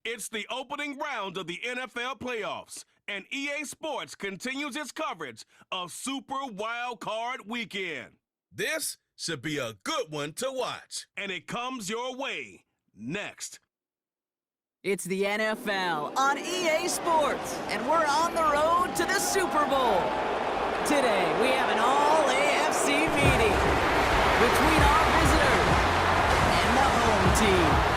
It's the opening round of the NFL playoffs, and EA Sports continues its coverage of Super Wildcard Weekend. This should be a good one to watch, and it comes your way next. It's the NFL on EA Sports, and we're on the road to the Super Bowl. Today, we have an all-AFC meeting between our visitors and the home team.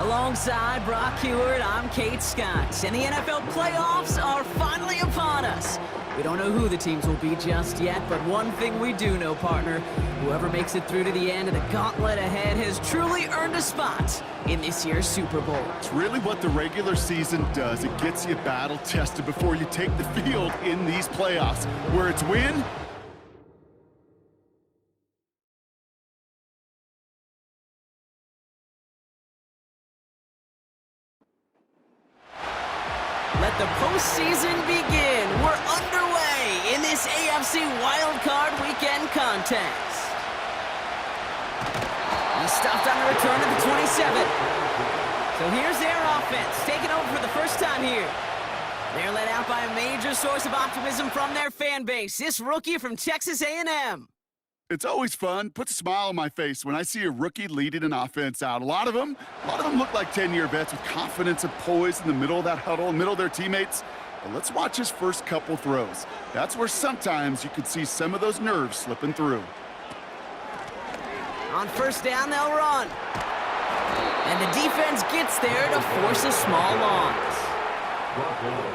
Alongside Brock Heward, I'm Kate Scott, and the NFL playoffs are finally upon us. We don't know who the teams will be just yet, but one thing we do know, partner, whoever makes it through to the end of the gauntlet ahead has truly earned a spot in this year's Super Bowl. It's really what the regular season does. It gets you battle-tested before you take the field in these playoffs, where it's win. Let the postseason begin. We're underway in this AFC Wildcard Weekend contest. He stopped on the return at the 27. So here's their offense, taking over for the first time here. They're led out by a major source of optimism from their fan base, this rookie from Texas A&M. It's always fun, puts a smile on my face when I see a rookie leading an offense out. A lot of them look like 10-year vets with confidence and poise in the middle of that huddle, in the middle of their teammates. But let's watch his first couple throws. That's where sometimes you could see some of those nerves slipping through. On first down, they'll run. And the defense gets there to force a small loss.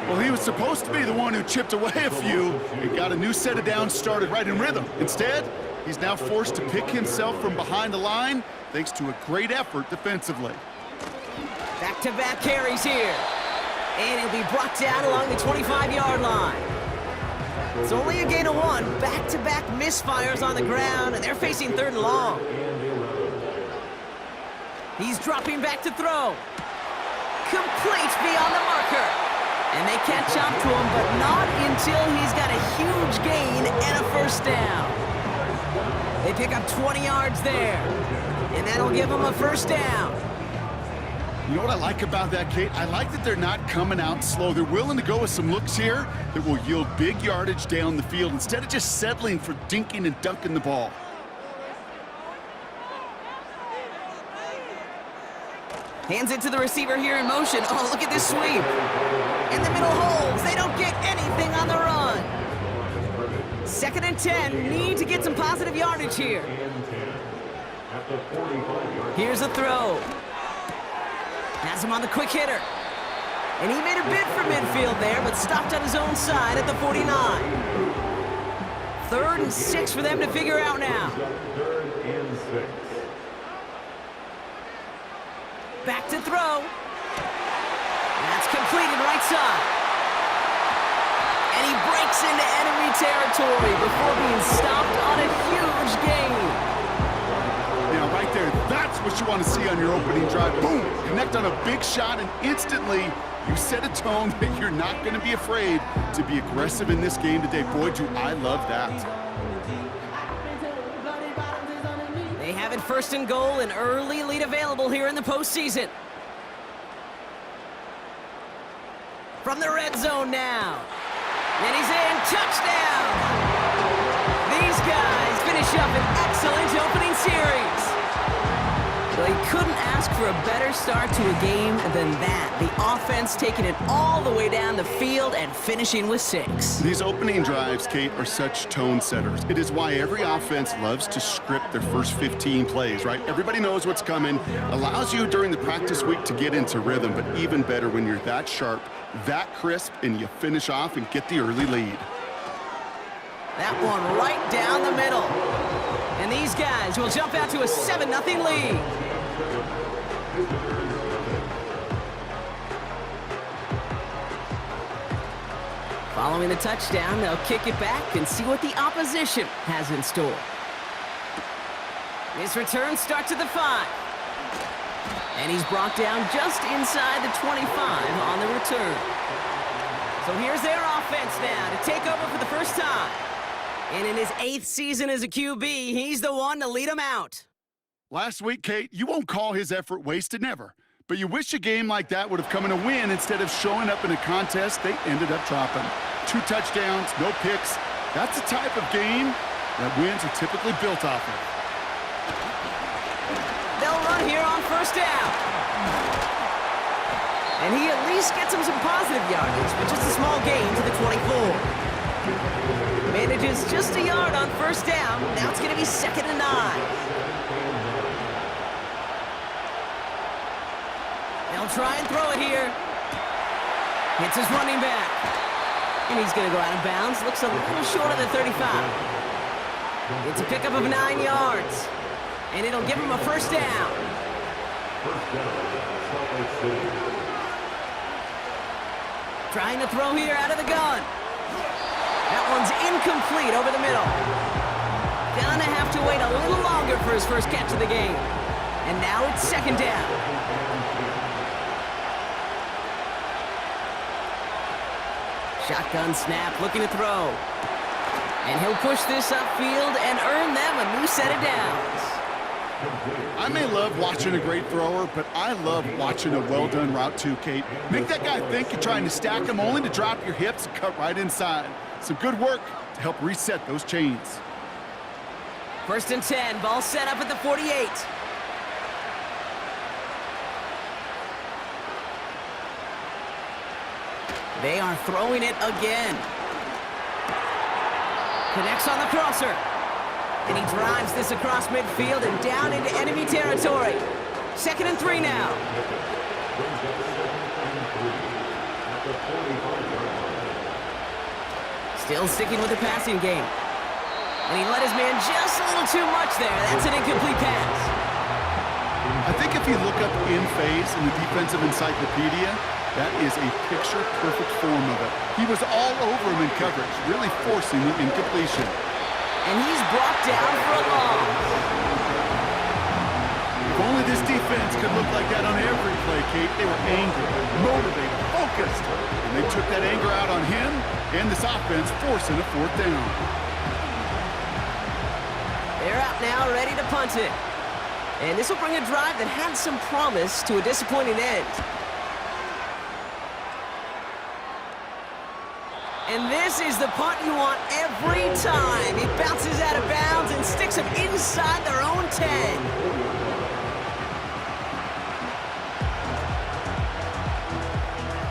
Well, he was supposed to be the one who chipped away a few and got a new set of downs started right in rhythm. Instead, he's now forced to pick himself from behind the line thanks to a great effort defensively. Back-to-back carries here. And he'll be brought down along the 25-yard line. It's only a gain of one. Back-to-back misfires on the ground, and they're facing third and long. He's dropping back to throw. Complete beyond the marker. And they catch up to him, but not until he's got a huge gain and a first down. They pick up 20 yards there, and that'll give them a first down. You know what I like about that, Kate? I like that they're not coming out slow. They're willing to go with some looks here that will yield big yardage down the field instead of just settling for dinking and dunking the ball. Hands it to the receiver here in motion. Oh, look at this sweep. In the middle holes. They don't get anything on the run. 2nd and 10. Need to get some positive yardage here. Here's a throw. Has him on the quick hitter. And he made a bid for midfield there, but stopped on his own side at the 49. 3rd and 6 for them to figure out now. Back to throw. That's completed right side. And he breaks into enemy territory before being stopped on a huge gain. Yeah, right there, that's what you want to see on your opening drive. Boom! Connect on a big shot, and instantly you set a tone that you're not going to be afraid to be aggressive in this game today. Boy, do I love that. They have it 1st and goal, an early lead available here in the postseason. From the red zone now. And he's in. Touchdown! These guys finish up an excellent opening series. Well, he couldn't ask for a better start to a game than that. The offense taking it all the way down the field and finishing with 6. These opening drives, Kate, are such tone setters. It is why every offense loves to script their first 15 plays, right? Everybody knows what's coming. Allows you during the practice week to get into rhythm, but even better when you're that sharp, that crisp, and you finish off and get the early lead. That one right down the middle. And these guys will jump out to a 7-0 lead. Following the touchdown, they'll kick it back and see what the opposition has in store. His return starts at the 5. And he's brought down just inside the 25 on the return. So here's their offense now to take over for the first time. And in his 8th season as a QB, he's the one to lead them out. Last week, Kate, you won't call his effort wasted, never. But you wish a game like that would have come in a win instead of showing up in a contest they ended up dropping. 2 touchdowns, no picks. That's the type of game that wins are typically built off of. They'll run here on first down. And he at least gets him some positive yardage, but just a small gain to the 24. Manages just a yard on first down. Now it's going to be 2nd and 9. They'll try and throw it here. Hits his running back. And he's going to go out of bounds. Looks a little short of the 35. It's a pickup of 9 yards. And it'll give him a first down. Trying to throw here out of the gun. That one's incomplete over the middle. Gonna have to wait a little longer for his first catch of the game. And now it's 2nd down. Shotgun snap, looking to throw. And he'll push this upfield and earn them a new set of downs. I may love watching a great thrower, but I love watching a well-done route too, Kate. Make that guy think you're trying to stack him only to drop your hips and cut right inside. Some good work to help reset those chains. 1st and 10, ball set up at the 48. They are throwing it again. Connects on the crosser. And he drives this across midfield and down into enemy territory. 2nd and 3 now. Still sticking with the passing game. And he let his man just a little too much there. That's an incomplete pass. I think if you look up in phase in the defensive encyclopedia, that is a picture-perfect form of it. He was all over him in coverage, really forcing the incompletion. And he's brought down for a loss. If only this defense could look like that on every play, Kate. They were angry, motivated, focused. And they took that anger out on him and this offense, forcing a 4th down. They're out now, ready to punt it. And this will bring a drive that had some promise to a disappointing end. And this is the punt you want every time. It bounces out of bounds and sticks them inside their own 10.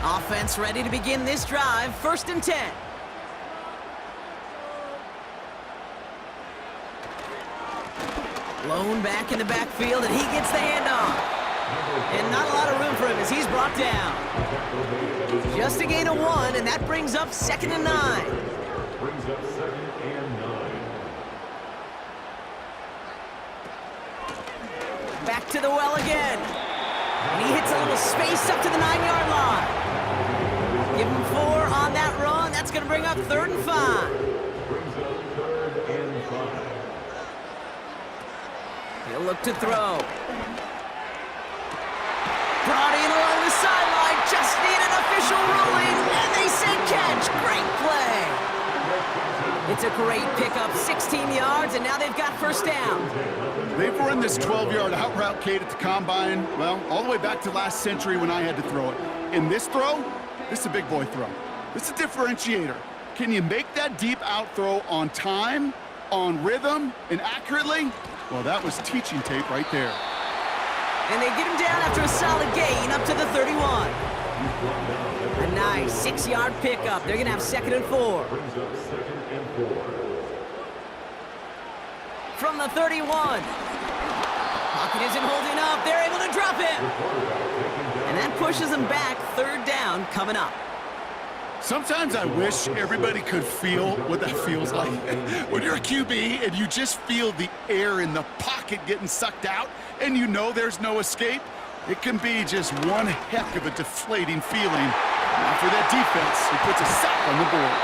Offense ready to begin this drive. 1st and 10. Blown back in the backfield, and he gets the handoff. And not a lot of room for him as he's brought down. Just a gain of 1, and that brings up 2nd and 9. Back to the well again. And he hits a little space up to the 9-yard line. Give him 4 on that run. That's going to bring up 3rd and 5. He'll look to throw. Brought in along the sideline, just need an official ruling, and they say catch. Great play. It's a great pickup, 16 yards, and now they've got first down. They've run this 12-yard out route, Kate, at the combine, well, all the way back to last century when I had to throw it. In this throw, this is a big boy throw. This is a differentiator. Can you make that deep out throw on time, on rhythm, and accurately? Well, that was teaching tape right there. And they get him down after a solid gain up to the 31. A nice 6-yard pickup. They're going to have 2nd and 4. From the 31. Pocket isn't holding up. They're able to drop him. And that pushes them back. 3rd down coming up. Sometimes I wish everybody could feel what that feels like. When you're a QB and you just feel the air in the pocket getting sucked out and you know there's no escape, it can be just one heck of a deflating feeling. Now for that defense, it puts a sack on the board.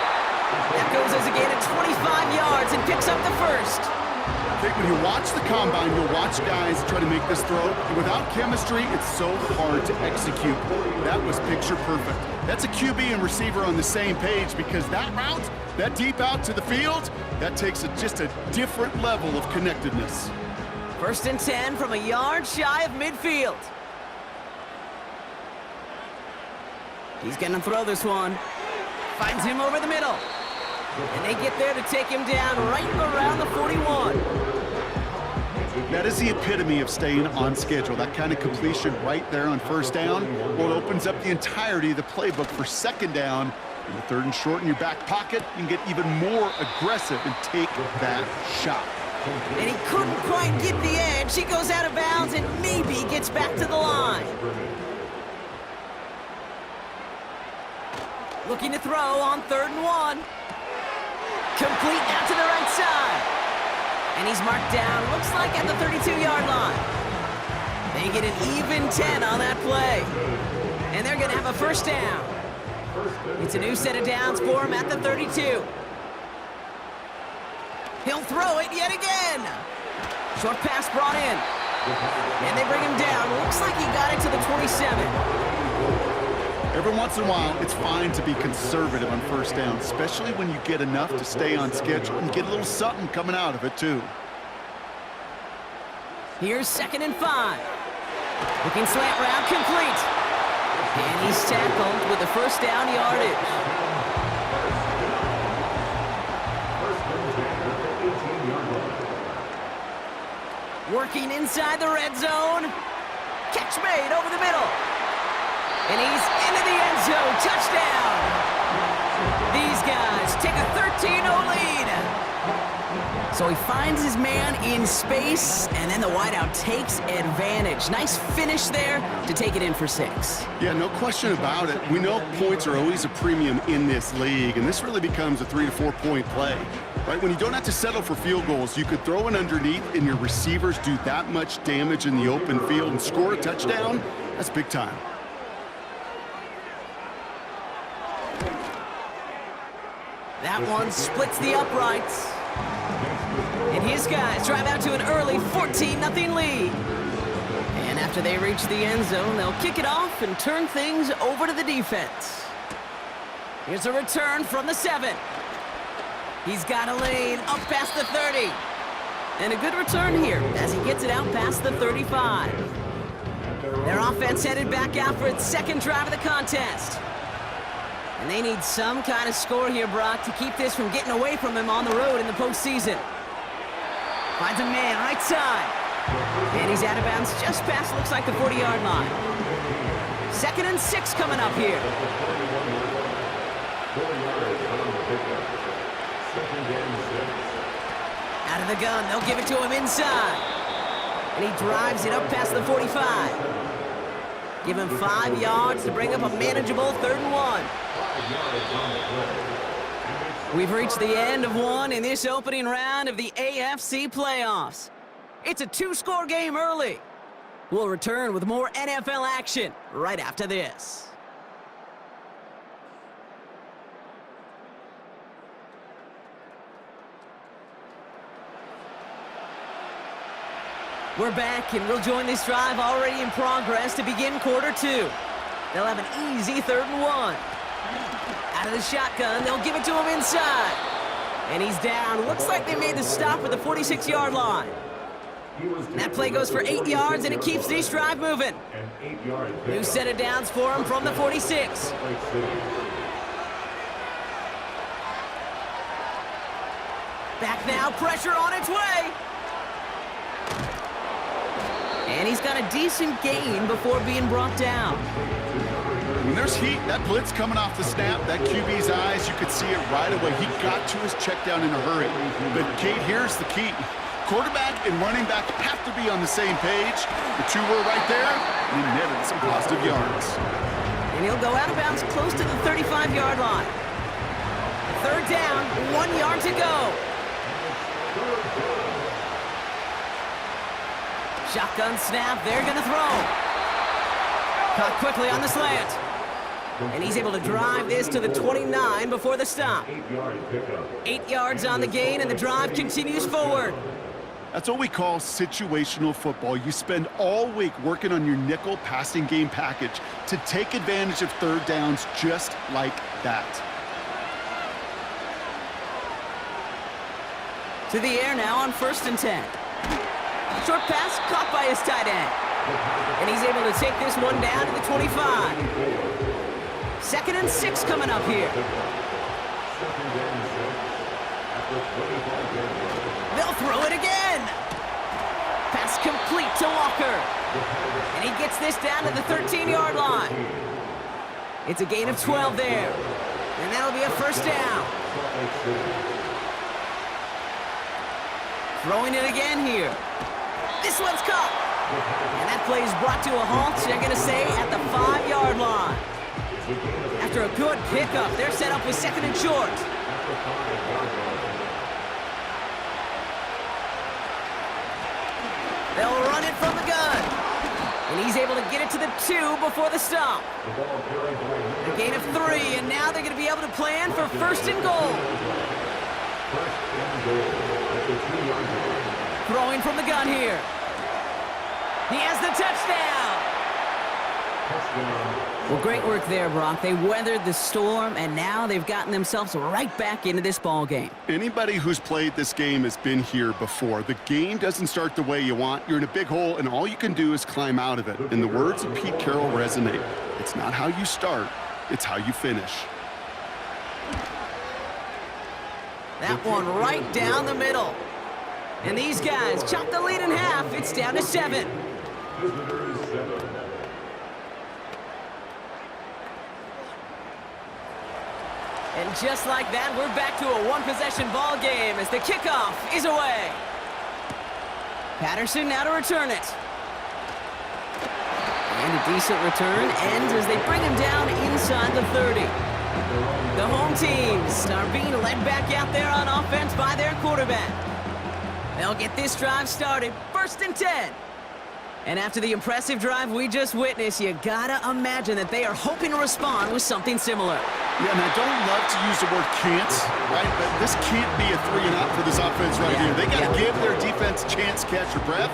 That goes as a gain of 25 yards and picks up the first. I think when you watch the combine, you'll watch guys try to make this throw. And without chemistry, it's so hard to execute. That was picture perfect. That's a QB and receiver on the same page because that route, that deep out to the field, that takes just a different level of connectedness. 1st and 10 from a yard shy of midfield. He's going to throw this one. Finds him over the middle. And they get there to take him down right around the 41. That is the epitome of staying on schedule. That kind of completion right there on 1st down. Well, it opens up the entirety of the playbook for 2nd down. In the 3rd and short in your back pocket, you can get even more aggressive and take that shot. And he couldn't quite get the edge. He goes out of bounds and maybe gets back to the line. Looking to throw on 3rd and 1. Complete out to the right side. And he's marked down, looks like at the 32-yard line. They get an even 10 on that play. And they're going to have a 1st down. It's a new set of downs for him at the 32. He'll throw it yet again. Short pass brought in. And they bring him down. Looks like he got it to the 27. Every once in a while, it's fine to be conservative on 1st down, especially when you get enough to stay on schedule and get a little something coming out of it, too. Here's 2nd and 5. Looking slant route complete. And he's tackled with the 1st down yardage. Working inside the red zone. Catch made over the middle. And he's into the end zone. Touchdown. These guys take a 13-0 lead. So he finds his man in space, and then the wideout takes advantage. Nice finish there to take it in for 6. Yeah, no question about it. We know points are always a premium in this league, and this really becomes a 3 to 4 point play. Right, when you don't have to settle for field goals, you could throw it underneath and your receivers do that much damage in the open field and score a touchdown. That's big time. That one splits the uprights. And his guys drive out to an early 14-0 lead. And after they reach the end zone, they'll kick it off and turn things over to the defense. Here's a return from the 7. He's got a lane up past the 30. And a good return here as he gets it out past the 35. Their offense headed back out for its 2nd drive of the contest. And they need some kind of score here, Brock, to keep this from getting away from them on the road in the postseason. Finds a man right side. And he's out of bounds just past, looks like, the 40-yard line. 2nd and 6 coming up here. Out of the gun, they'll give it to him inside. And he drives it up past the 45. Give him 5 yards to bring up a manageable 3rd and 1. We've reached the end of one in this opening round of the AFC playoffs. It's a 2-score game early. We'll return with more NFL action right after this. We're back, and we'll join this drive already in progress to begin quarter 2. They'll have an easy 3rd and 1. Out of the shotgun, they'll give it to him inside. And he's down. Looks like they made the stop at the 46-yard line. And that play goes for 8 yards, and it keeps this drive moving. New set of downs for him from the 46. Back now, pressure on its way. And he's got a decent gain before being brought down. When there's heat, that blitz coming off the snap, that QB's eyes, you could see it right away. He got to his check down in a hurry. But, Kate, here's the key. Quarterback and running back have to be on the same page. The two were right there, and he netted some positive yards. And he'll go out of bounds close to the 35-yard line. 3rd down, 1 yard to go. Shotgun snap, they're going to throw. Caught quickly on the slant. And he's able to drive this to the 29 before the stop. 8 yards on the gain, and the drive continues forward. That's what we call situational football. You spend all week working on your nickel passing game package to take advantage of third downs just like that. To the air now on 1st and 10. Short pass caught by his tight end. And he's able to take this one down to the 25. 2nd and 6 coming up here. They'll throw it again. Pass complete to Walker. And he gets this down to the 13-yard line. It's a gain of 12 there. And that'll be a 1st down. Throwing it again here. This one's caught. And that play is brought to a halt, they're going to say, at the 5-yard line. After a good pickup, they're set up with 2nd and short. They'll run it from the gun. And he's able to get it to the 2 before the stop. A gain of 3, and now they're going to be able to plan for 1st and goal. Throwing from the gun here. He has the touchdown. Well, great work there, Brock. They weathered the storm, and now they've gotten themselves right back into this ball game. Anybody who's played this game has been here before. The game doesn't start the way you want. You're in a big hole, and all you can do is climb out of it. And the words of Pete Carroll resonate. It's not how you start, it's how you finish. That one right down the middle. And these guys chop the lead in half. It's down to 7. And just like that, we're back to a one-possession ball game as the kickoff is away. Patterson now to return it. And a decent return ends as they bring him down inside the 30. The home teams are being led back out there on offense by their quarterback. They'll get this drive started, 1st and 10. And after the impressive drive we just witnessed, you gotta imagine that they are hoping to respond with something similar. Yeah, and I don't love to use the word can't, right? But this can't be a 3-and-out for this offense right here. They gotta give their defense a chance to catch their breath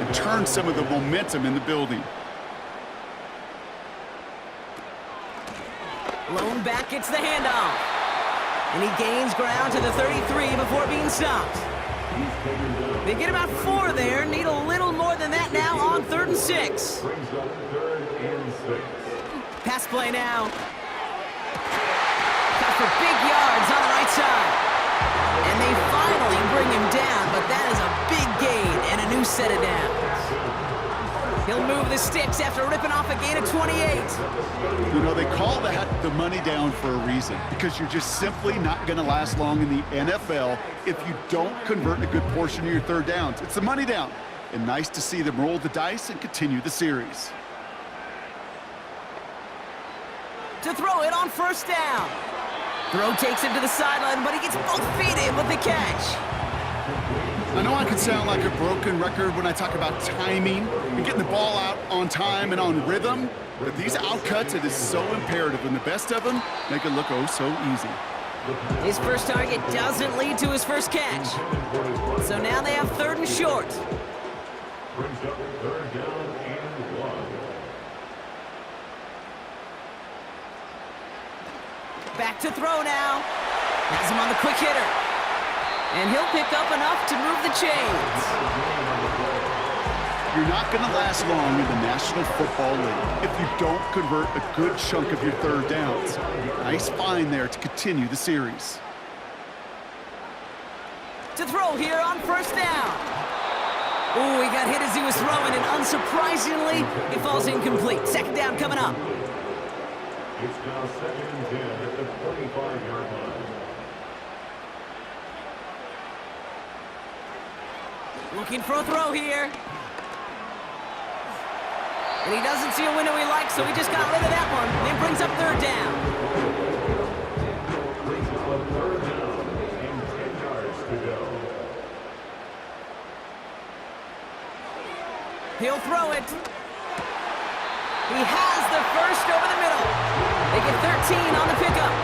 and turn some of the momentum in the building. Lone back gets the handoff. And he gains ground to the 33 before being stopped. They get about 4 there, need a little more than that now on 3rd and 6. Pass play now. Cut for big yards on the right side. And they finally bring him down, but that is a big gain and a new set of downs. He'll move the sticks after ripping off a gain of 28. You know, they call that the money down for a reason, because you're just simply not going to last long in the NFL if you don't convert a good portion of your third downs. It's the money down. And nice to see them roll the dice and continue the series. To throw it on 1st down. Throw takes him to the sideline, but he gets both feet in with the catch. I know I can sound like a broken record when I talk about timing and getting the ball out on time and on rhythm, but these outcuts, it is so imperative, and the best of them make it look oh so easy. His first target doesn't lead to his first catch. So now they have 3rd and short. Back to throw now. Has him on the quick hitter. And he'll pick up enough to move the chains. You're not going to last long in the National Football League if you don't convert a good chunk of your third downs. Nice find there to continue the series. To throw here on 1st down. Ooh, he got hit as he was throwing, and unsurprisingly, it falls incomplete. 2nd down coming up. It's now 2nd and 10 at the 45-yard line. Looking for a throw here. And he doesn't see a window he likes, so he just got rid of that one. Then brings up 3rd down. Brings up a 3rd down and 10 yards to go. He'll throw it. He has the first over the middle. They get 13 on the pickup.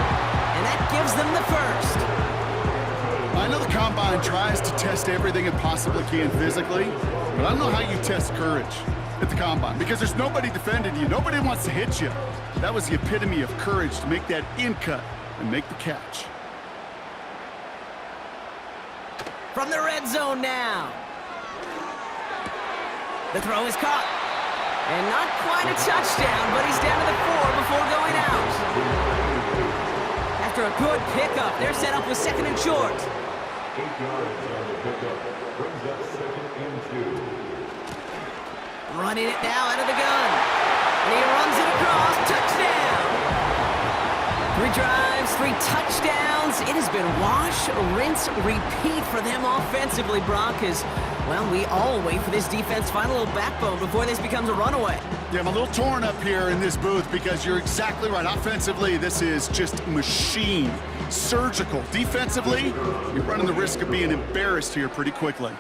And that gives them the first. I I know the Combine tries to test everything it possibly can physically, but I don't know how you test courage at the Combine, because there's nobody defending you. Nobody wants to hit you. That was the epitome of courage to make that in cut and make the catch. From the red zone now. The throw is caught. And not quite a touchdown, but he's down to the 4 before going out. After a good pickup, they're set up with 2nd and short. 8 yards on the pickup. Brings up 2nd and 2. Running it now out of the gun. And he runs it across. Touchdown! 3 drives, 3 touchdowns. It has been wash, rinse, repeat for them offensively, Brock, as, well, we all wait for this defense to find a little backbone before this becomes a runaway. Yeah, I'm a little torn up here in this booth because you're exactly right. Offensively, this is just machine. Surgical. Defensively, you're running the risk of being embarrassed here pretty quickly.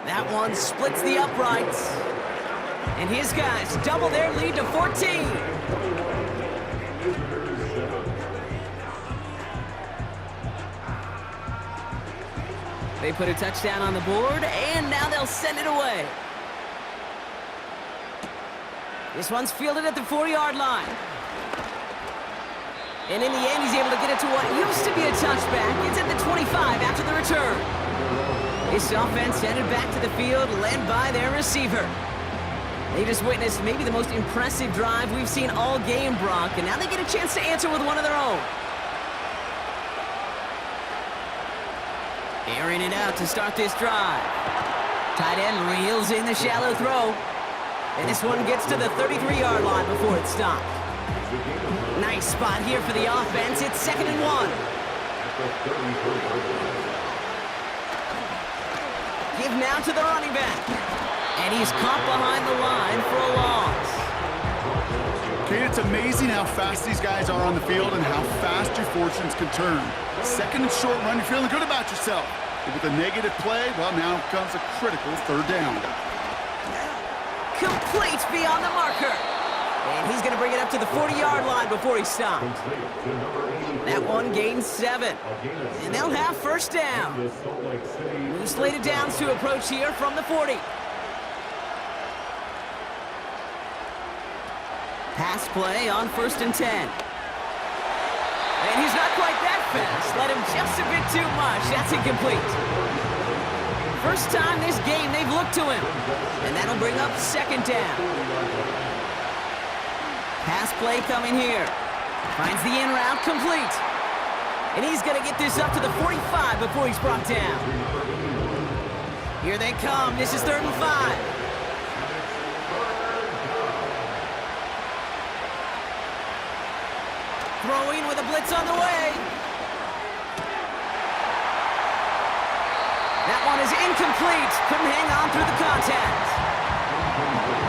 That one splits the uprights. And his guys double their lead to 14. They put a touchdown on the board, and now they'll send it away. This one's fielded at the 40-yard line. And in the end, he's able to get it to what used to be a touchback. It's at the 25 after the return. This offense headed back to the field, led by their receiver. They just witnessed maybe the most impressive drive we've seen all game, Brock, and now they get a chance to answer with one of their own. Airing it out to start this drive. Tight end reels in the shallow throw. And this one gets to the 33-yard line before it's stopped. Nice spot here for the offense. It's 2nd and 1. Give now to the running back. And he's caught behind the line for a loss. Okay, it's amazing how fast these guys are on the field and how fast your fortunes can turn. 2nd and short run, you're feeling good about yourself. But with a negative play, well, now comes a critical 3rd down. Complete beyond the marker. And he's going to bring it up to the 40-yard line before he stopped. That one gains 7. And they'll have 1st down. New slated downs to approach here from the 40. Pass play on 1st and 10. And he's not quite that fast. Let him just a bit too much. That's incomplete. First time this game they've looked to him. And that'll bring up 2nd down. Pass play coming here. Finds the in route complete. And he's going to get this up to the 45 before he's brought down. Here they come. This is 3rd and 5. Throwing with a blitz on the way. That one is incomplete. Couldn't hang on through the contact.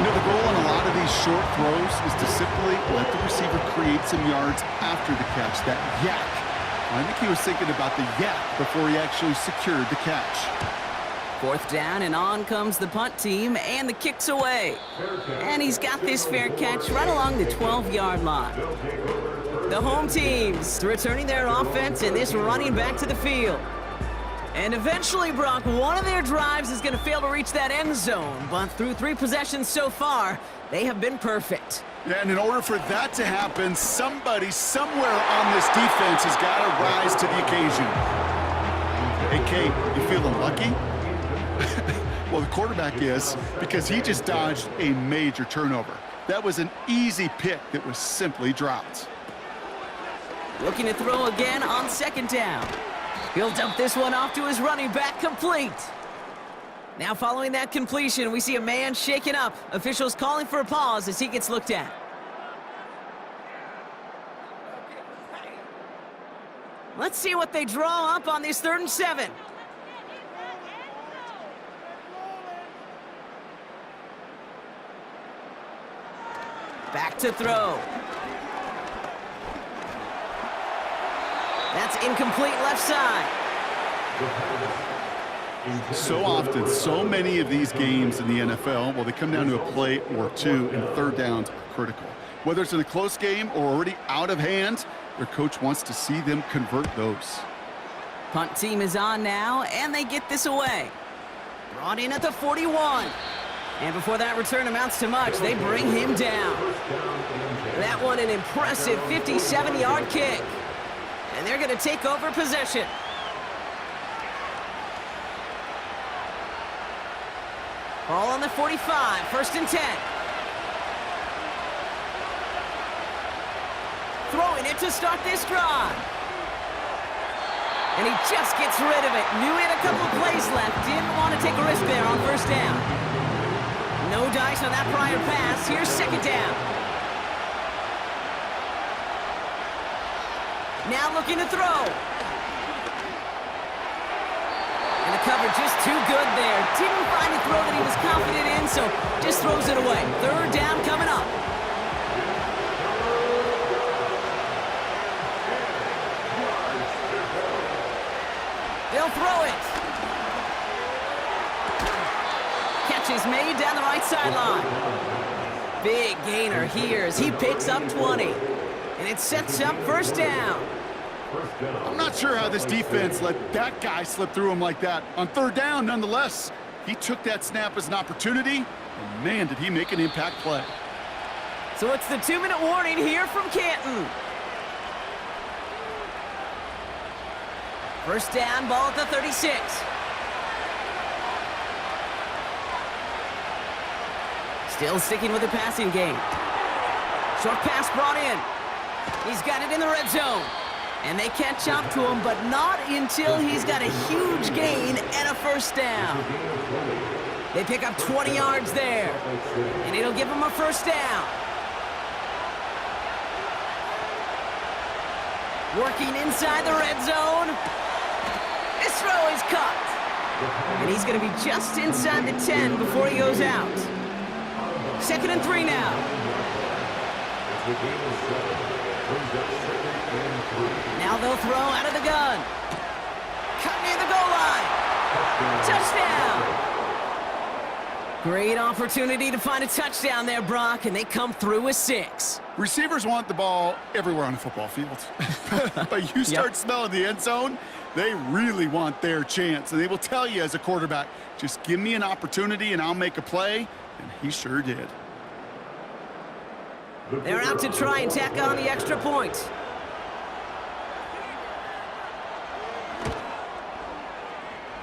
You know, the goal on a lot of these short throws is to simply let the receiver create some yards after the catch, that yak. I think he was thinking about the yak before he actually secured the catch. 4th down, and on comes the punt team, and the kick's away. And he's got this fair catch right along the 12-yard line. The home teams returning their offense and this running back to the field. And eventually, Brock, one of their drives is going to fail to reach that end zone. But through 3 possessions so far, they have been perfect. Yeah, and in order for that to happen, somebody somewhere on this defense has got to rise to the occasion. Hey, Kate, you feeling lucky? Well, the quarterback is, because he just dodged a major turnover. That was an easy pick that was simply dropped. Looking to throw again on 2nd down. He'll dump this one off to his running back, complete. Now following that completion, we see a man shaken up. Officials calling for a pause as he gets looked at. Let's see what they draw up on this 3rd and 7. Back to throw. That's incomplete left side. So often, so many of these games in the NFL, well, they come down to a play or two, and 3rd downs are critical. Whether it's in a close game or already out of hand, their coach wants to see them convert those. Punt team is on now, and they get this away. Brought in at the 41. And before that return amounts to much, they bring him down. That one an impressive 57-yard kick. And they're going to take over possession. Ball on the 45, 1st and 10. Throwing it to start this drive. And he just gets rid of it. Knew he had a couple of plays left. Didn't want to take a risk there on 1st down. No dice on that prior pass. Here's 2nd down. Now looking to throw. And the cover just too good there. Didn't find a throw that he was confident in, so just throws it away. 3rd down coming up. They'll throw it. Catch is made down the right sideline. Big gainer here as he picks up 20. And it sets up 1st down. I'm not sure how this defense let that guy slip through him like that. On 3rd down, nonetheless, he took that snap as an opportunity, and man, did he make an impact play. So it's the 2-minute warning here from Canton. 1st down, ball at the 36. Still sticking with the passing game. Short pass brought in. He's got it in the red zone. And they catch up to him, but not until he's got a huge gain and a 1st down. They pick up 20 yards there. And it'll give him a 1st down. Working inside the red zone. This throw is cut. And he's going to be just inside the 10 before he goes out. 2nd and 3 now. Now they'll throw out of the gun. Cut near the goal line. Touchdown. Great opportunity to find a touchdown there, Brock, and they come through with 6. Receivers want the ball everywhere on a football field. But you start smelling the end zone, they really want their chance. And they will tell you as a quarterback, just give me an opportunity and I'll make a play. And he sure did. They're out to try and tack on the extra point.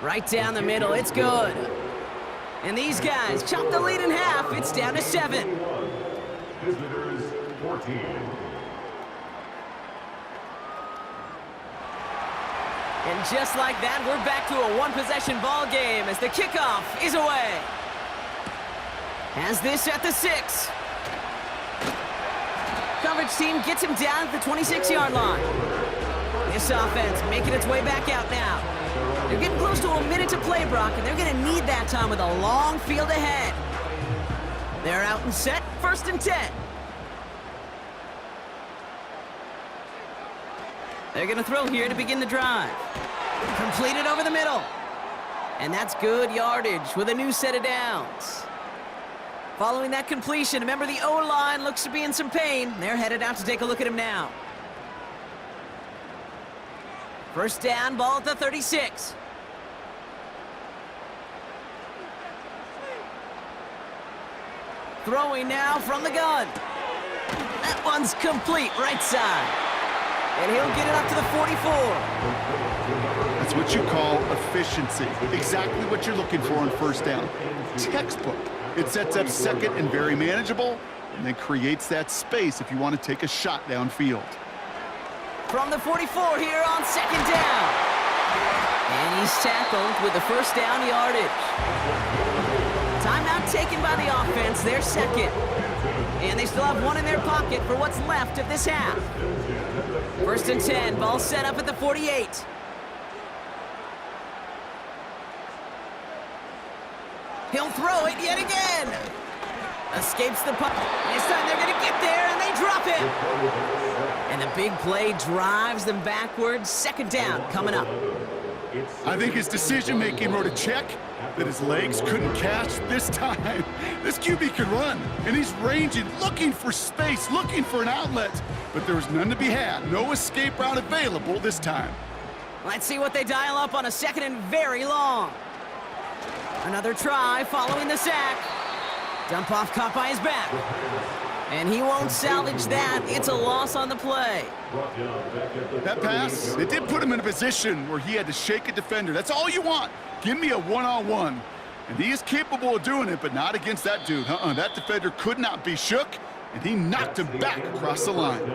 Right down the middle, it's good. And these guys chop the lead in half. It's down to 7. Visitors 14. And just like that, we're back to a one-possession ball game as the kickoff is away. Has this at the 6. Coverage team gets him down at the 26-yard line. This offense making its way back out now. They're getting close to a minute to play, Brock, and they're going to need that time with a long field ahead. They're out and set, 1st and 10. They're going to throw here to begin the drive. Completed over the middle. And that's good yardage with a new set of downs. Following that completion, remember the O-line looks to be in some pain. They're headed out to take a look at him now. 1st down, ball at the 36. Throwing now from the gun. That one's complete, right side. And he'll get it up to the 44. That's what you call efficiency. Exactly what you're looking for on 1st down. Textbook. It sets up 2nd and very manageable, and then creates that space if you want to take a shot downfield. From the 44 here on 2nd down. And he's tackled with the 1st down yardage. Timeout taken by the offense, their 2nd. And they still have 1 in their pocket for what's left of this half. 1st and 10, ball set up at the 48. He'll throw it yet again. Escapes the puck. This time they're going to get there, and they drop it. And the big play drives them backwards. 2nd down coming up. I think his decision-making wrote a check that his legs couldn't catch this time. This QB can run, and he's ranging, looking for space, looking for an outlet. But there was none to be had. No escape route available this time. Let's see what they dial up on a second and very long. Another try following the sack. Dump off caught by his back. And he won't salvage that. It's a loss on the play. That pass, it did put him in a position where he had to shake a defender. That's all you want. Give me a one-on-one. And he is capable of doing it, but not against that dude. That defender could not be shook, and he knocked him back across the line.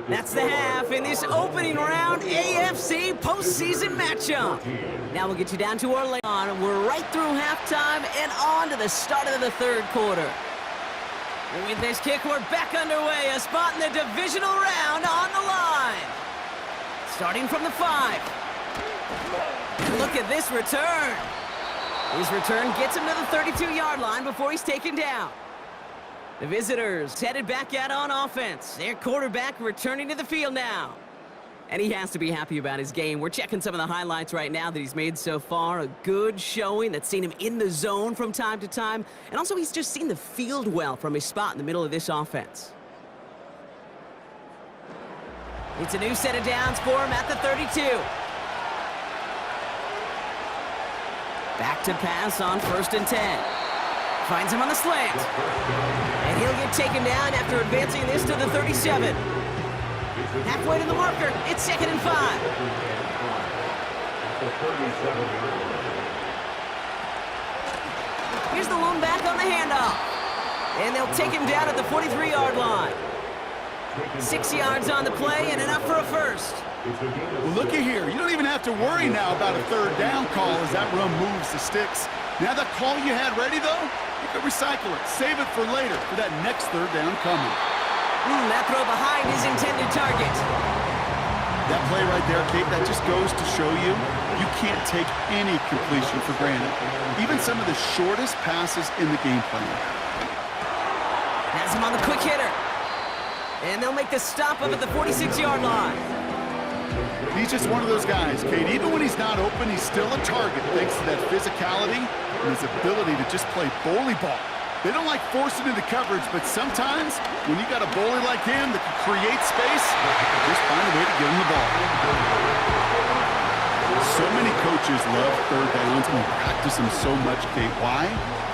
That's the half in this opening round AFC postseason matchup. Now we'll get you down to Orlando. We're right through halftime and on to the start of the third quarter. With this kick, we're back underway. A spot in the divisional round on the line. Starting from the 5. Look at this return. His return gets him to the 32-yard line before he's taken down. The visitors headed back out on offense. Their quarterback returning to the field now. And he has to be happy about his game. We're checking some of the highlights right now that he's made so far. A good showing that's seen him in the zone from time to time. And also he's just seen the field well from his spot in the middle of this offense. It's a new set of downs for him at the 32. Back to pass on 1st and 10. Finds him on the slant. And he'll get taken down after advancing this to the 37. Halfway to the marker, it's 2nd and 5. Here's the lone back on the handoff. And they'll take him down at the 43-yard line. 6 yards on the play and enough for a first. Well, looky here. You don't even have to worry now about a 3rd down call as that run moves the sticks. Now that call you had ready, though, you can recycle it. Save it for later for that next 3rd down coming. That throw behind his intended target. That play right there, Kate, that just goes to show you can't take any completion for granted. Even some of the shortest passes in the game plan. Has him on the quick hitter. And they'll make the stop up at the 46-yard line. He's just one of those guys, Kate. Even when he's not open, he's still a target thanks to that physicality and his ability to just play bully ball. They don't like forcing into coverage, but sometimes when you got a bully like him that can create space, just find a way to get him the ball. So many coaches love third downs and practice them so much, Kate. Why?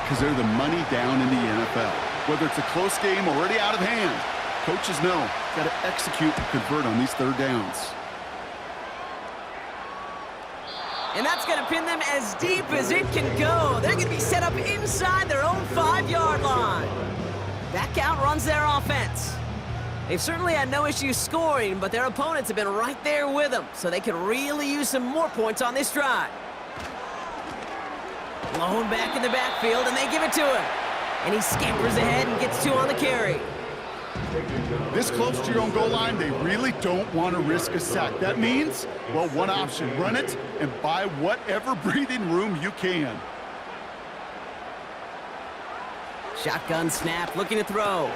Because they're the money down in the NFL. Whether it's a close game already out of hand, coaches know got to execute and convert on these third downs. And that's going to pin them as deep as it can go. They're going to be set up inside their own 5-yard line. Back out runs their offense. They've certainly had no issue scoring, but their opponents have been right there with them, so they can really use some more points on this drive. Lone back in the backfield, and they give it to him. And he scampers ahead and gets 2 on the carry. This close to your own goal line, they really don't want to risk a sack. That means, well, one option, run it and buy whatever breathing room you can. Shotgun snap, looking to throw.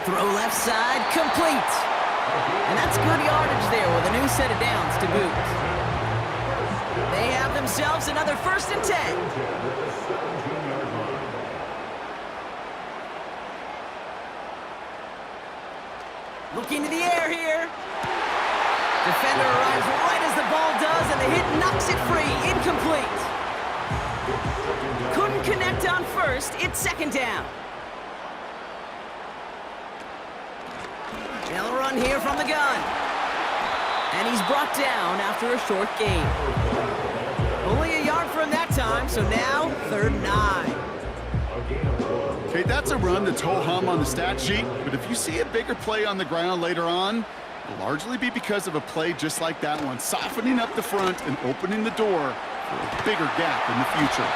Throw left side, complete. And that's good yardage there with a new set of downs to boot. They have themselves another 1st and 10. Looking to the air here. Defender arrives right as the ball does, and the hit knocks it free. Incomplete. Couldn't connect on first. It's 2nd down. They'll run here from the gun. And he's brought down after a short gain. Only a yard for him that time, so now 3rd and 9. Okay, that's a run that's ho-hum on the stat sheet, but if you see a bigger play on the ground later on, it'll largely be because of a play just like that one, softening up the front and opening the door for a bigger gap in the future.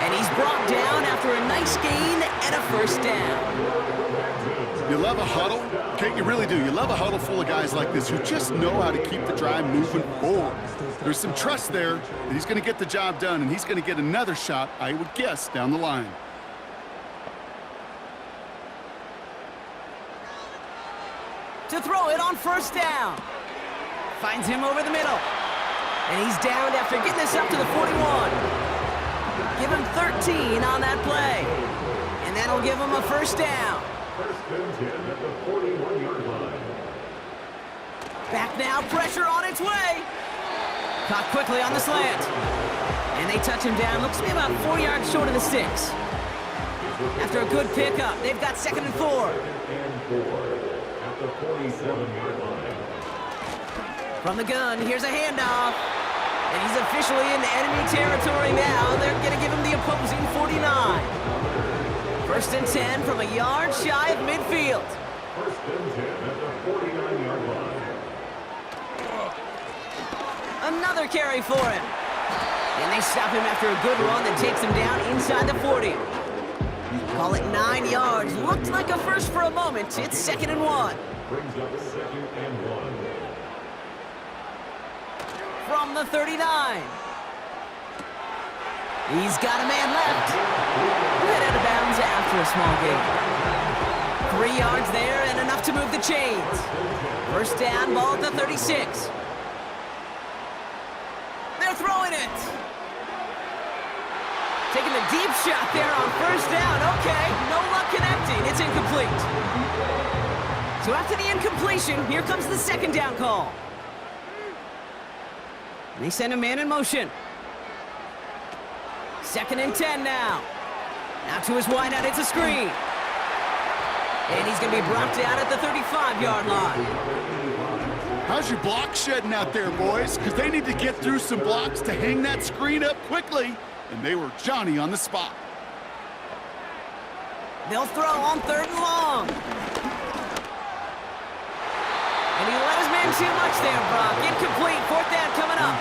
And he's brought down after a nice gain and a 1st down. You love a huddle? Okay, you really do. You love a huddle full of guys like this who just know how to keep the drive moving forward. There's some trust there that he's going to get the job done, and he's going to get another shot, I would guess, down the line. To throw it on 1st down. Finds him over the middle. And he's downed after getting this up to the 41. Give him 13 on that play. And that'll give him a first down. First and 10 at the 41-yard line. Back now, pressure on its way. Caught quickly on the slant. And they touch him down. Looks to be about 4 yards short of the sticks. After a good pickup, they've got 2nd and 4. 2nd and 4 at the 47-yard line. From the gun, here's a handoff. And he's officially in enemy territory now. They're going to give him the opposing 49. 1st and 10 from a yard shy of midfield. 1st and 10 at the 49-yard line. Another carry for him. And they stop him after a good run that takes him down inside the 40. Call it 9 yards. Looked like a first for a moment. It's 2nd and 1. Brings up 2nd and 1. From the 39. He's got a man left. Right out of bounds after a small gain. 3 yards there and enough to move the chains. First down, ball at the 36. They're throwing it. Taking the deep shot there on first down. Okay, no luck connecting. It's incomplete. So after the incompletion, here comes the 2nd down call. They send a man in motion. 2nd and 10 now. Now to his wideout, it's a screen. And he's going to be brought down at the 35-yard line. How's your block shedding out there, boys? Because they need to get through some blocks to hang that screen up quickly. And they were Johnny on the spot. They'll throw on 3rd and long. And he let his man too much there, Brock. Incomplete. 4th down coming up.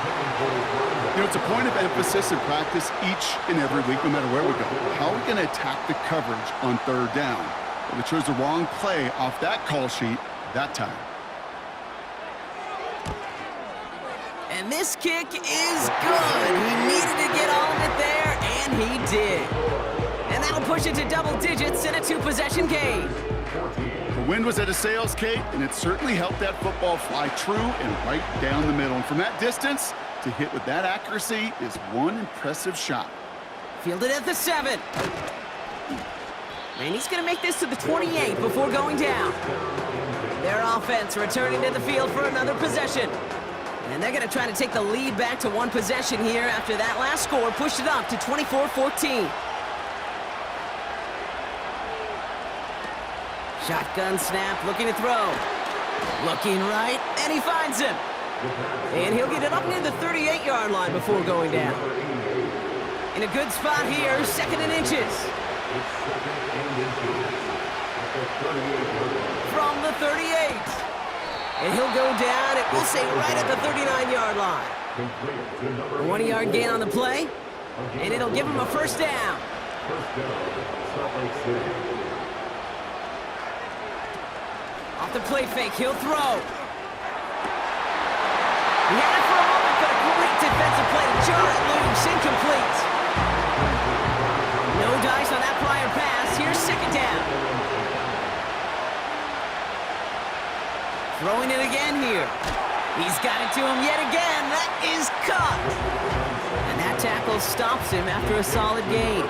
You know, it's a point of emphasis in practice each and every week, no matter where we go. How are we going to attack the coverage on 3rd down? Well, they chose the wrong play off that call sheet that time. And this kick is good. He needed to get all of it there, and he did. And that'll push it to double digits in a 2-possession game. The wind was at a sails, Kate, and it certainly helped that football fly true and right down the middle. And from that distance, to hit with that accuracy is one impressive shot. Fielded at the 7. And he's going to make this to the 28 before going down. Their offense returning to the field for another possession. And they're going to try to take the lead back to 1 possession here after that last score pushed it up to 24-14. Shotgun snap, looking to throw. Looking right, and he finds him. And he'll get it up near the 38-yard line before going down. In a good spot here, 2nd and inches. From the 38. And he'll go down, it will say right at the 39-yard line. A 1-yard gain on the play, and it'll give him a first down. Off the play fake, he'll throw. He had it for a moment, but a great defensive play to jar it loose, incomplete. No dice on that prior pass, here's 2nd down. Throwing it again here. He's got it to him yet again. That is caught. And that tackle stops him after a solid gain.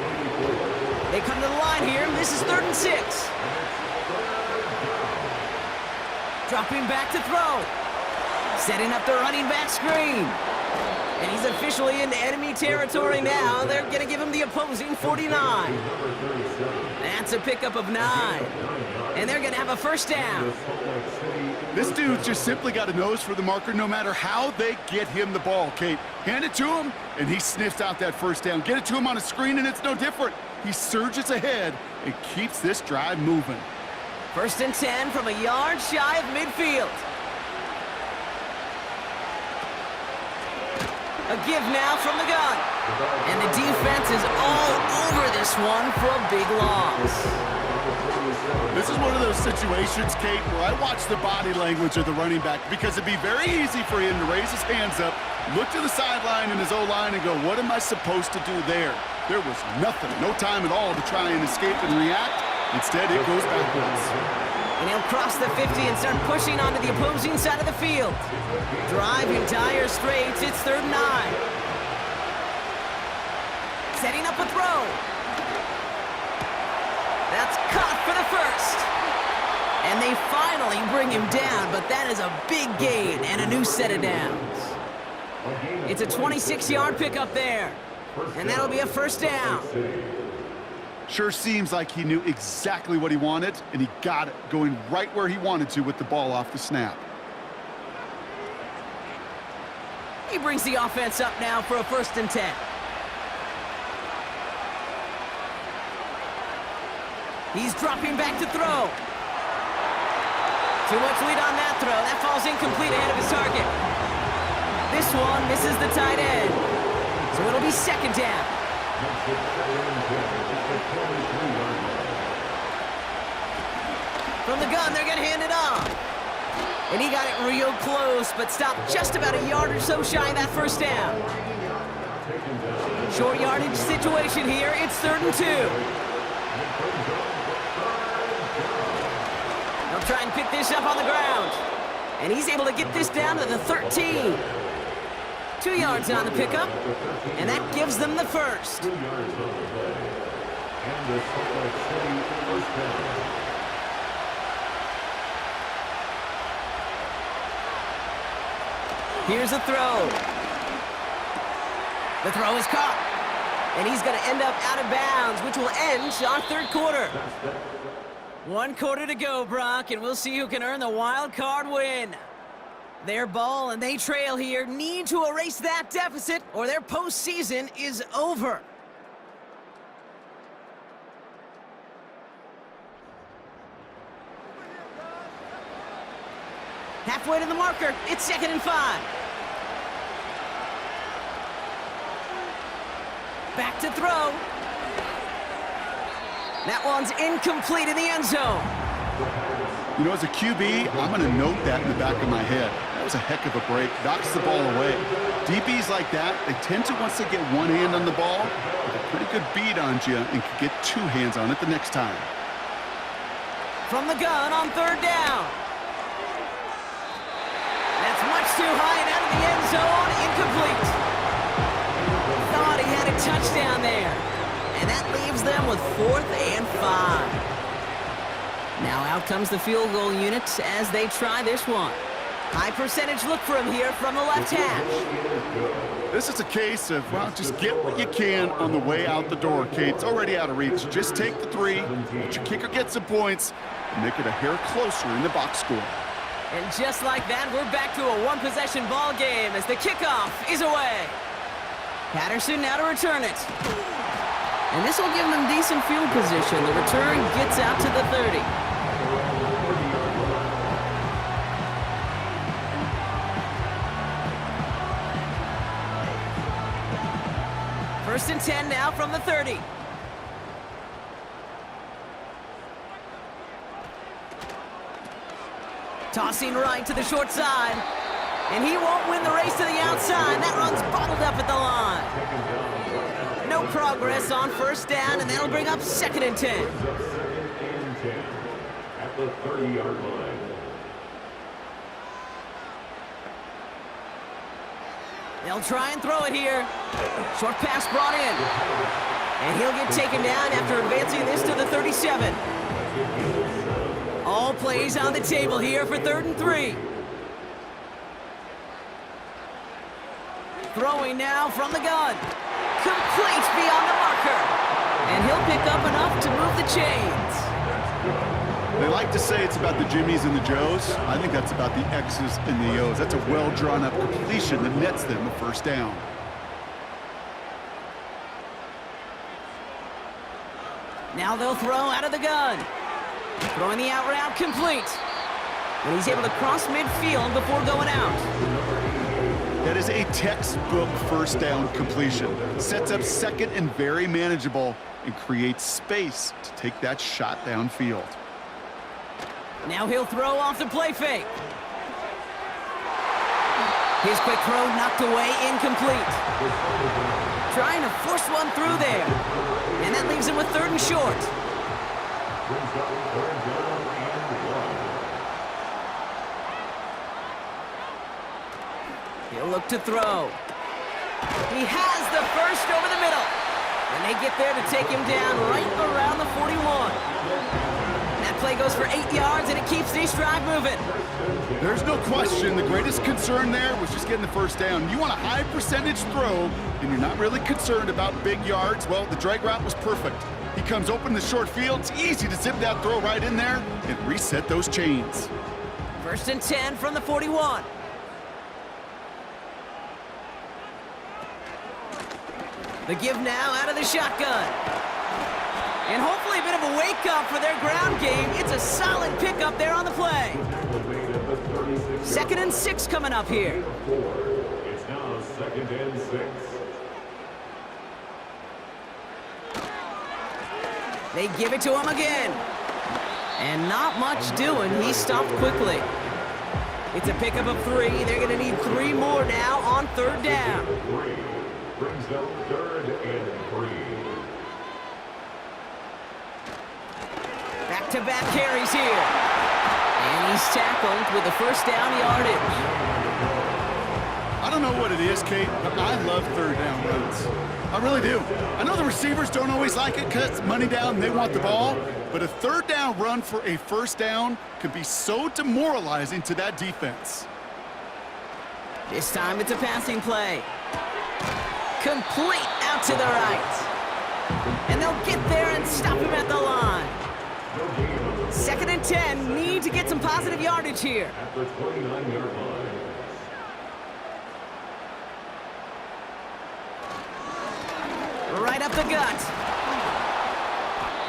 They come to the line here. This is 3rd and 6. Dropping back to throw. Setting up the running back screen. And he's officially into enemy territory now. They're going to give him the opposing 49. That's a pickup of 9. And they're going to have a first down. This dude's just simply got a nose for the marker no matter how they get him the ball, Kate. Hand it to him, and he sniffs out that first down. Get it to him on a screen, and it's no different. He surges ahead and keeps this drive moving. 1st and 10 from a yard shy of midfield. A give now from the gun. And the defense is all over this one for a big loss. This is one of those situations, Kate, where I watch the body language of the running back because it'd be very easy for him to raise his hands up, look to the sideline in his O-line and go, what am I supposed to do there? There was nothing, no time at all to try and escape and react. Instead, it goes backwards. And he'll cross the 50 and start pushing onto the opposing side of the field. Driving dire straits, it's 3rd and 9. Setting up a throw. That's caught for the first. And they finally bring him down, but that is a big gain and a new set of downs. It's a 26-yard pickup there, and that'll be a first down. Sure seems like he knew exactly what he wanted, and he got it, going right where he wanted to with the ball off the snap. He brings the offense up now for a 1st and 10. He's dropping back to throw. Too much lead on that throw. That falls incomplete ahead of his target. This one misses the tight end. So it'll be 2nd down. From the gun, they're going to hand it off. And he got it real close, but stopped just about a yard or so shy of that 1st down. Short yardage situation here. It's 3rd and 2. They'll try and pick this up on the ground. And he's able to get this down to the 13. 2 yards on the pickup, and that gives them the first. 2 yards on the play. And the Salt Lake City first down. Here's a throw. The throw is caught. And he's going to end up out of bounds, which will end our 3rd quarter. 1 quarter to go, Brock, and we'll see who can earn the wild card win. Their ball, and they trail here, need to erase that deficit, or their postseason is over. Halfway to the marker, it's 2nd and 5. Back to throw. That one's incomplete in the end zone. You know, as a QB, I'm going to note that in the back of my head. That was a heck of a break. Knocks the ball away. DBs like that, they tend to, once they get one hand on the ball, get a pretty good beat on you and can get 2 hands on it the next time. From the gun on 3rd down. That's much too high and out of the end zone. Incomplete. Thought he had a touchdown there. And that leaves them with 4th and 5. Now out comes the field goal unit as they try this one. High percentage look for him here from the left hash. This is a case of, well, just get what you can on the way out the door, Kate. It's already out of reach. Just take the 3, let your kicker get some points, and make it a hair closer in the box score. And just like that, we're back to a 1-possession ball game as the kickoff is away. Patterson now to return it. And this will give them decent field position. The return gets out to the 30. First and 10 now from the 30. Tossing right to the short side. And he won't win the race to the outside. That run's bottled up at the line. No progress on 1st down, and that'll bring up 2nd and 10. 2nd and 10 at the 30-yard line. They'll try and throw it here. Short pass brought in. And he'll get taken down after advancing this to the 37. All plays on the table here for 3rd and 3. Throwing now from the gun. Complete beyond the marker. And he'll pick up enough to move the chains. They like to say it's about the Jimmies and the Joes. I think that's about the X's and the O's. That's a well-drawn-up completion that nets them a 1st down. Now they'll throw out of the gun. Throwing the out route complete. And he's able to cross midfield before going out. That is a textbook 1st down completion. Sets up 2nd and very manageable and creates space to take that shot downfield. Now he'll throw off the play fake. His quick throw knocked away, incomplete. Trying to force one through there. And that leaves him with 3rd and short. He'll look to throw. He has the first over the middle. And they get there to take him down right around the 41. That play goes for 8 yards, and it keeps this drive moving. There's no question the greatest concern there was just getting the first down. You want a high percentage throw, and you're not really concerned about big yards. Well, the drag route was perfect. He comes open in the short field. It's easy to zip that throw right in there and reset those chains. 1st and 10 from the 41. The give now out of the shotgun. And hopefully a bit of a wake-up for their ground game. It's a solid pickup there on the play. 2nd and 6 coming up here. It's now 2nd and 6. They give it to him again. And not much doing. He stopped quickly. It's a pickup of 3. They're going to need 3 more now on 3rd down. Brings up 3rd and 3. Back-to-back carries here. And he's tackled with the 1st down yardage. I don't know what it is, Kate, but I love 3rd down runs. I really do. I know the receivers don't always like it because it's money down and they want the ball, but a 3rd down run for a 1st down could be so demoralizing to that defense. This time it's a passing play. Complete out to the right. And they'll get there and stop him at the line. 2nd and 10, need to get some positive yardage here. At the 29-yard line. Right up the gut.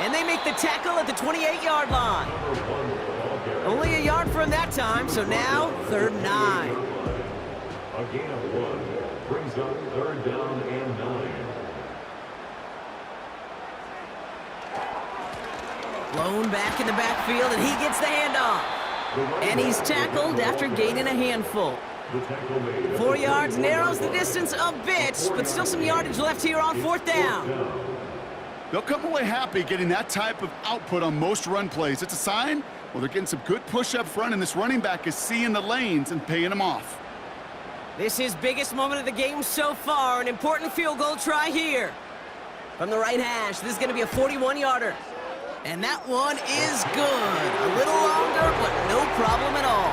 And they make the tackle at the 28-yard line. Only a yard from that time, so now 3rd and 9. A gain of 1 brings up 3rd down and 9. Blown back in the backfield, and he gets the handoff. And he's tackled after gaining a handful. 4 yards narrows the distance a bit, but still some yardage left here on 4th down. They'll come away happy getting that type of output on most run plays. It's a sign, well, they're getting some good push up front, and this running back is seeing the lanes and paying them off. This is biggest moment of the game so far, an important field goal try here. From the right hash, this is going to be a 41-yarder. And that one is good. A little longer, but no problem at all.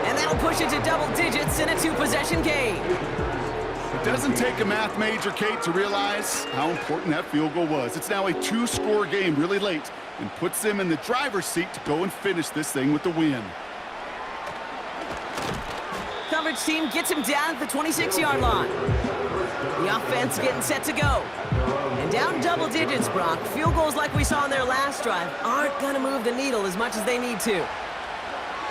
And that'll push it to double digits in a 2-possession game. It doesn't take a math major, Kate, to realize how important that field goal was. It's now a 2-score game really late and puts them in the driver's seat to go and finish this thing with the win. Coverage team gets him down at the 26-yard line. The offense getting set to go. And down double digits, Brock. Field goals like we saw on their last drive aren't going to move the needle as much as they need to.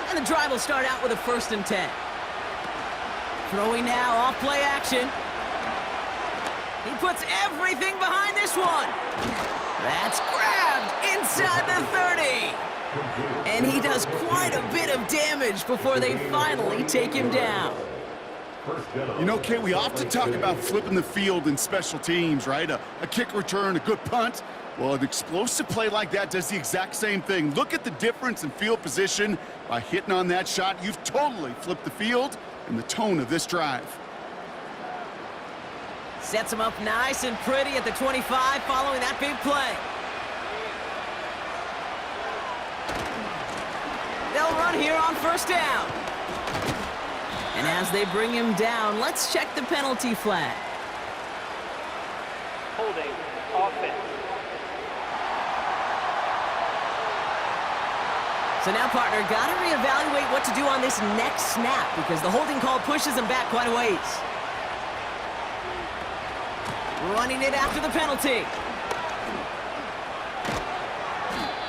And the drive will start out with a 1st and 10. Throwing now off play action. He puts everything behind this one. That's grabbed inside the 30. And he does quite a bit of damage before they finally take him down. You know, Kate, we often talk about flipping the field in special teams, right? A kick return, a good punt. Well, an explosive play like that does the exact same thing. Look at the difference in field position. By hitting on that shot, you've totally flipped the field and the tone of this drive. Sets him up nice and pretty at the 25 following that big play. They'll run here on 1st down. And as they bring him down, let's check the penalty flag. Holding, offense. So now, partner, got to reevaluate what to do on this next snap because the holding call pushes him back quite a ways. Running it after the penalty.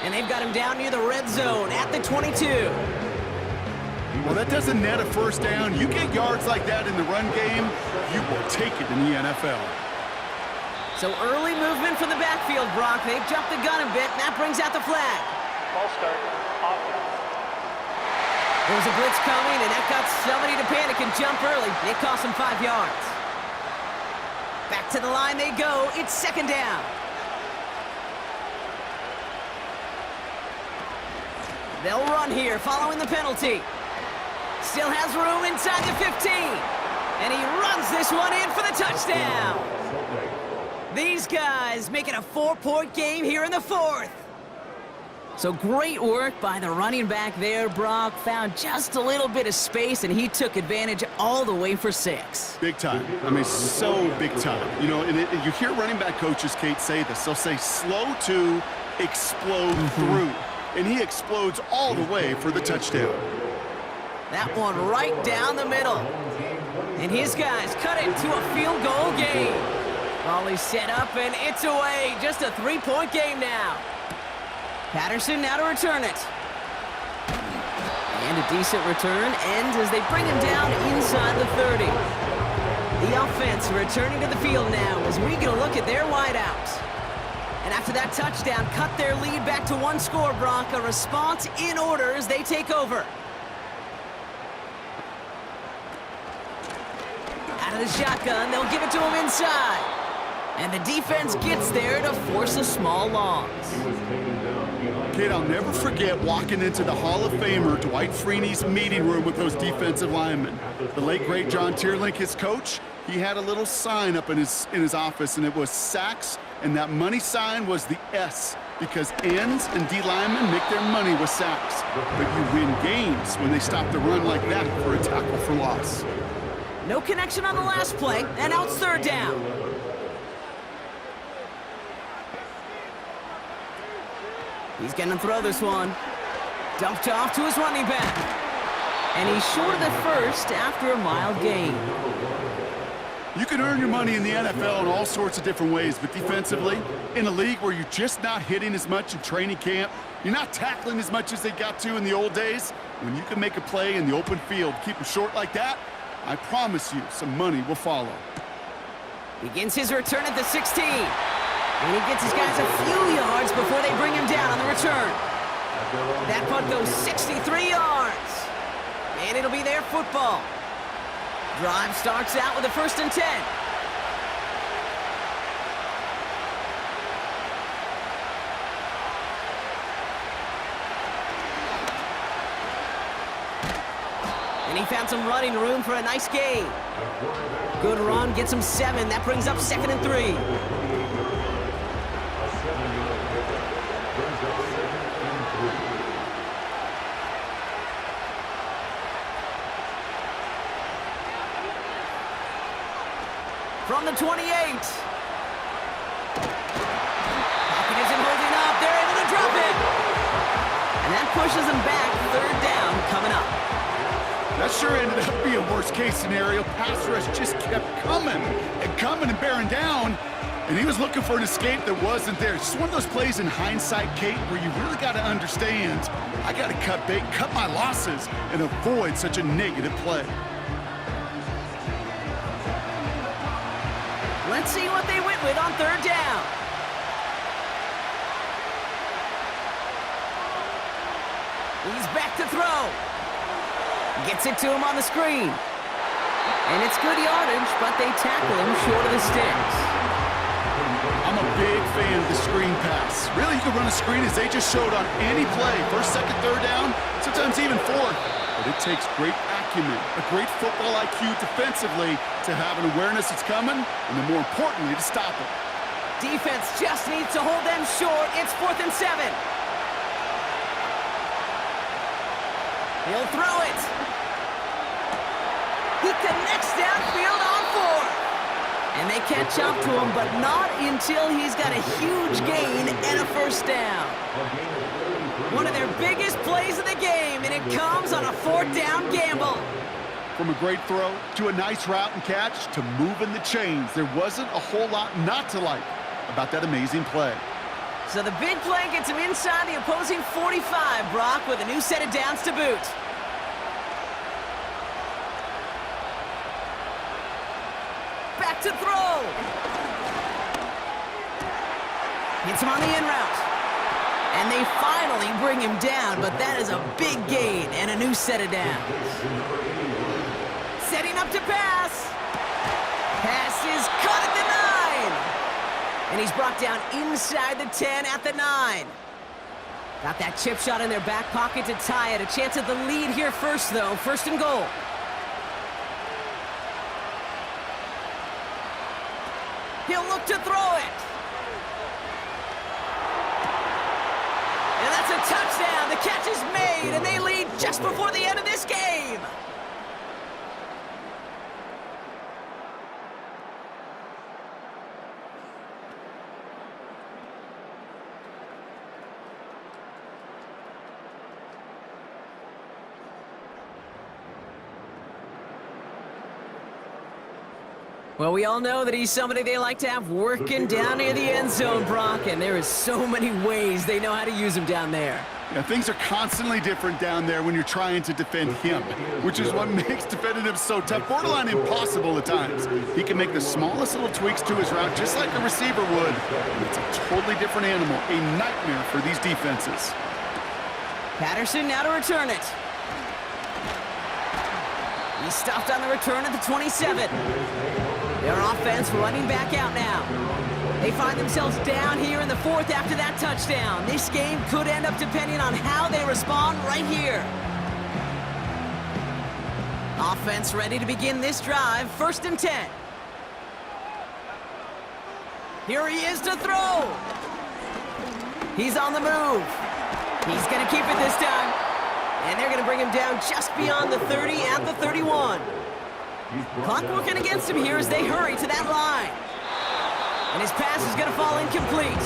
And they've got him down near the red zone at the 22. Well, that doesn't net a 1st down. You get yards like that in the run game, you will take it in the NFL. So early movement from the backfield, Brock. They've jumped the gun a bit, and that brings out the flag. Ball start, offense. There's a blitz coming, and that got somebody to panic and jump early. It cost them 5 yards. Back to the line they go. It's 2nd down. They'll run here following the penalty. Still has room inside the 15. And he runs this one in for the touchdown. These guys making a 4-point game here in the fourth. So great work by the running back there, Brock. Found just a little bit of space, and he took advantage all the way for 6. Big time. I mean, so big time. You know, and you hear running back coaches, Kate, say this. They'll say slow to explode through. And he explodes all the way for the touchdown. That one right down the middle. And his guys cut it to a field goal game. Ball is set up, and it's away. Just a 3-point game now. Patterson now to return it. And a decent return ends as they bring him down inside the 30. The offense returning to the field now as we get a look at their wideouts. And after that touchdown, cut their lead back to 1 score, Brock. A response in order as they take over. Out of the shotgun, they'll give it to him inside. And the defense gets there to force a small loss. Kid, I'll never forget walking into the Hall of Famer Dwight Freeney's meeting room with those defensive linemen. The late, great John Tierlink, his coach, he had a little sign up in his office, and it was sacks, and that money sign was the S, because ends and D linemen make their money with sacks. But you win games when they stop the run like that for a tackle for loss. No connection on the last play, and now it's 3rd down. He's going to throw this one. Dumped off to his running back. And he's short of the first after a mild gain. You can earn your money in the NFL in all sorts of different ways, but defensively, in a league where you're just not hitting as much in training camp, you're not tackling as much as they got to in the old days, when you can make a play in the open field, keep them short like that, I promise you some money will follow. Begins his return at the 16. And he gets his guys a few yards before they bring him down on the return. That punt goes 63 yards. And it'll be their football. Drive starts out with a 1st and 10. And he found some running room for a nice gain. Good run, gets him 7. That brings up 2nd and 3. From the 28. Pocket isn't holding up. They're able to drop it. And that pushes them back. 3rd down coming up. That sure ended up being a worst-case scenario. Pass rush just kept coming and bearing down. And he was looking for an escape that wasn't there. It's just one of those plays in hindsight, Kate, where you really got to understand, I got to cut bait, cut my losses, and avoid such a negative play. Let's see what they went with on 3rd down. He's back to throw. Gets it to him on the screen. And it's good yardage, but they tackle him short of the sticks. I'm a big fan of the screen pass. Really, you can run a screen as they just showed on any play. 1st, 2nd, 3rd down, sometimes even 4th. But it takes great acumen, a great football IQ defensively to have an awareness it's coming, and then more importantly, to stop it. Defense just needs to hold them short. It's 4th and 7. He'll throw it. He connects downfield on 4. And they catch up to him, but not until he's got a huge gain and a 1st down. One of their biggest plays of the game, and it comes on a 4th down gamble. From a great throw to a nice route and catch to moving the chains, there wasn't a whole lot not to like about that amazing play. So the big play gets him inside the opposing 45, Brock, with a new set of downs to boot. Back to throw. Gets him on the in route. And they finally bring him down, but that is a big gain and a new set of downs. Setting up to pass. Pass is caught at the 9. And he's brought down inside the 10 at the 9. Got that chip shot in their back pocket to tie it. A chance at the lead here first, though. 1st and goal. He'll look to throw it. And that's a touchdown. The catch is made, and they lead just before the end of this game. Well, we all know that he's somebody they like to have working down near the end zone, Brock, and there is so many ways they know how to use him down there. Yeah, things are constantly different down there when you're trying to defend him, which is what makes defending him so tough, borderline impossible at times. He can make the smallest little tweaks to his route just like a receiver would. And it's a totally different animal, a nightmare for these defenses. Patterson now to return it. He stopped on the return at the 27. Their offense running back out now. They find themselves down here in the fourth after that touchdown. This game could end up depending on how they respond right here. Offense ready to begin this drive, 1st and 10. Here he is to throw. He's on the move. He's going to keep it this time. And they're going to bring him down just beyond the 30 at the 31. Clock working against him here as they hurry to that line. And his pass is going to fall incomplete.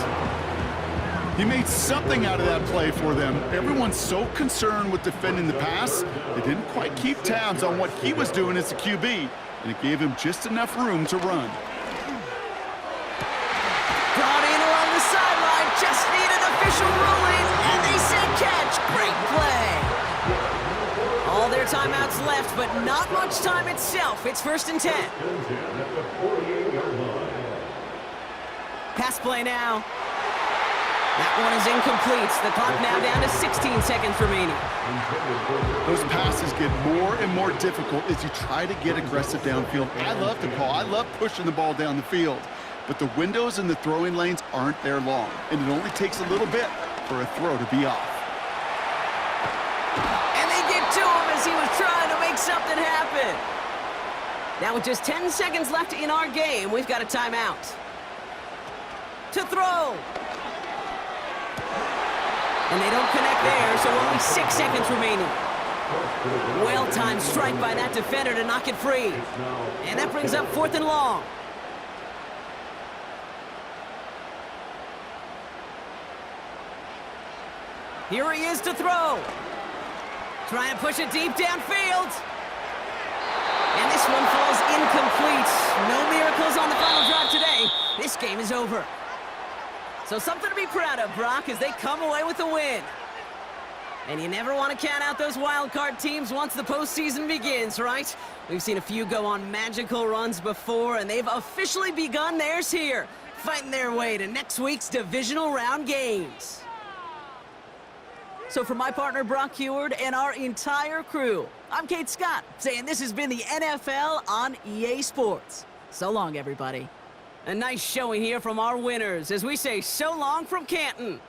He made something out of that play for them. Everyone's so concerned with defending the pass, they didn't quite keep tabs on what he was doing as a QB, and it gave him just enough room to run. Brought in along the sideline, just need an official ruling, and they say catch. Great play. All their timeouts left, but not much time itself. It's 1st and 10. Pass play now. That one is incomplete. The clock now down to 16 seconds remaining. Those passes get more and more difficult as you try to get aggressive downfield. I love the call. I love pushing the ball down the field. But the windows in the throwing lanes aren't there long, and it only takes a little bit for a throw to be off. To him as he was trying to make something happen. Now with just 10 seconds left in our game, we've got a timeout. To throw. And they don't connect there, so only 6 seconds remaining. Well-timed strike by that defender to knock it free. And that brings up 4th and long. Here he is to throw. Trying to push it deep downfield. And this one falls incomplete. No miracles on the final drive today. This game is over. So something to be proud of, Brock, as they come away with a win. And you never want to count out those wildcard teams once the postseason begins, right? We've seen a few go on magical runs before, and they've officially begun theirs here, fighting their way to next week's divisional round games. So for my partner, Brock Heward, and our entire crew, I'm Kate Scott, saying this has been the NFL on EA Sports. So long, everybody. A nice showing here from our winners as we say so long from Canton.